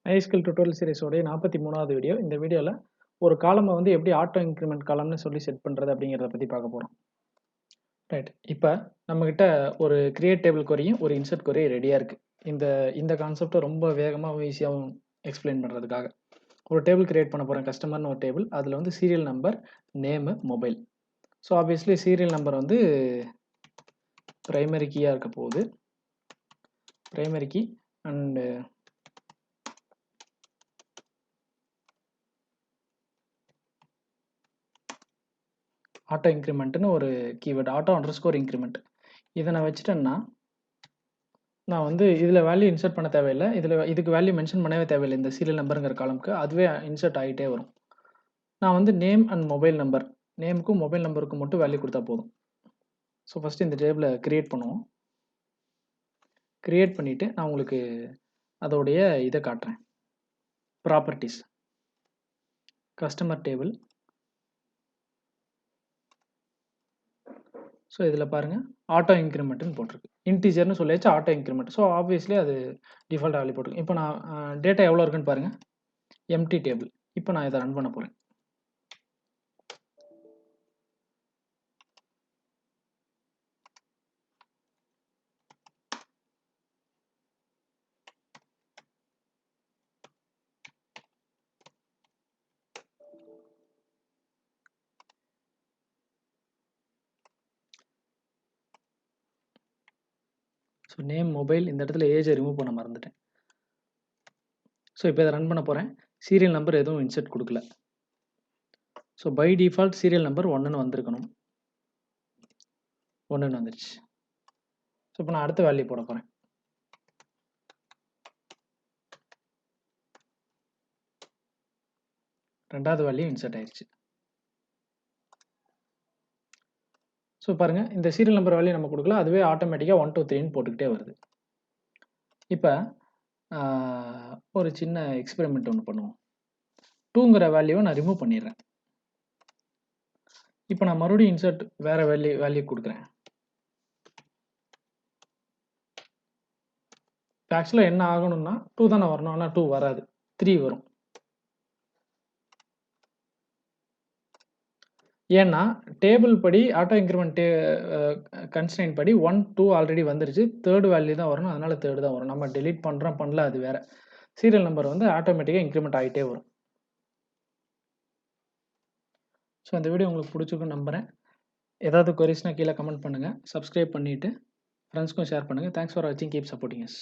MySql tutorial series உடைய 43வது video. இந்த வீடியோல ஒரு காலமை வந்து எப்படி ஆட்டோ இன்க்ரிமெண்ட் காலம்னு சொல்லி செட் பண்றது அப்படிங்கிறத பத்தி பார்க்க போறோம். ரைட். இப்போ நம்மகிட்ட ஒரு கிரியேட் டேபிள் கொரியும் ஒரு இன்சர்ட் கொரி ரெடியா இருக்கு. இந்த கான்செப்டை ரொம்ப வேகமாகவும் ஈஸியாகவும் எக்ஸ்பிளைன் பண்றதுக்காக ஒரு டேபிள் கிரியேட் பண்ண போறேன். கஸ்டமர்னு ஒரு டேபிள், அதில் வந்து serial number, name, mobile. So obviously serial number வந்து பிரைமரி கீயாக இருக்க போகுது. பிரைமரி கீ அண்ட் ஆட்டோ இன்க்ரிமெண்ட்னு ஒரு கீவேர்டு, ஆட்டோ அண்டர்ஸ்கோர் இன்க்ரிமெண்ட். இதை நான் வச்சுட்டேன்னா நான் வந்து இதில் வேல்யூ இன்சர்ட் பண்ண தேவையில்லை. இதுக்கு வேல்யூ மென்ஷன் பண்ணவே தேவையில்லை. இந்த சீரியல் நம்பருங்கிற காலம்க்கு அதுவே இன்சர்ட் ஆகிட்டே வரும். நான் வந்து நேம் அண்ட் மொபைல் நம்பர், நேமுக்கும் மொபைல் நம்பருக்கும் மட்டும் வேல்யூ கொடுத்தா போதும். ஸோ ஃபஸ்ட்டு இந்த டேபிளை கிரியேட் பண்ணுவோம். கிரியேட் பண்ணிவிட்டு நான் உங்களுக்கு அதோடைய இதை காட்டுறேன். Properties, customer table. ஸோ இதில் பாருங்கள், ஆட்டோ இன்க்ரிமெண்ட்னு போட்டிருக்கு. இன்டீஜர்னு சொல்லியாச்சு, ஆட்டோ இன்க்ரிமெண்ட். ஸோ ஆப்வியஸ்லி அது டிஃபால்ட் வேல்யூ போட்டிருக்கு. இப்போ நான் டேட்டா எவ்வளோ இருக்குன்னு பாருங்கள், எம்டி டேபிள். இப்போ நான் இதை ரன் பண்ண போகிறேன். ஸோ நேம், மொபைல், இந்த இடத்துல ஏஜை ரிமூவ் பண்ண மறந்துட்டேன். ஸோ இப்போ இதை ரன் பண்ண போகிறேன். சீரியல் நம்பர் எதுவும் இன்சர்ட் கொடுக்கல. So by default serial number 1ன்னு வந்திருக்கணும். 1ன்னு வந்துருச்சு. ஸோ இப்போ நான் அடுத்த வேல்யூ போட போகிறேன். ரெண்டாவது வேல்யூ இன்சர்ட் ஆயிடுச்சு. ஸோ பாருங்கள், இந்த சீரியல் நம்பர் வேல்யூ நம்ம கொடுக்கல, அதுவே ஆட்டோமேட்டிக்காக 1 2 3ன்னு போட்டுக்கிட்டே வருது. இப்போ ஒரு சின்ன எக்ஸ்பெரிமெண்ட் ஒன்று பண்ணுவோம். 2ங்கிற வேல்யூவை நான் ரிமூவ் பண்ணிடுறேன். இப்போ நான் மறுபடியும் இன்சர்ட் வேற வேல்யூ கொடுக்குறேன். ஆக்சுவலாக என்ன ஆகணும்னா 2 தானே வரணும், ஆனால் 2 வராது, 3 வரும். ஏன்னா டேபிள் படி ஆட்டோ இன்க்ரிமெண்ட் கன்ஸ்ட்ரெயின் படி 1 2 ஆல்ரெடி வந்துருச்சு. தேர்ட் வேல்யூ தான் வரணும், அதனால தேர்ட் தான் வரும். நம்ம டெலீட் பண்ணுறோம் பண்ணல, அது வேற. சீரியல் நம்பர் வந்து ஆட்டோமேட்டிக்காக இன்க்ரிமெண்ட் ஆகிட்டே வரும். ஸோ இந்த வீடியோ உங்களுக்கு பிடிச்சிருக்குன்னு நம்புகிறேன். ஏதாவது கொரிஸ்னால் கீழே கமெண்ட் பண்ணுங்கள். சப்ஸ்கிரைப் பண்ணிவிட்டு ஃப்ரெண்ட்ஸ்க்கும் ஷேர் பண்ணுங்கள். தேங்க்ஸ் ஃபார் வாட்சிங். Keep supporting us.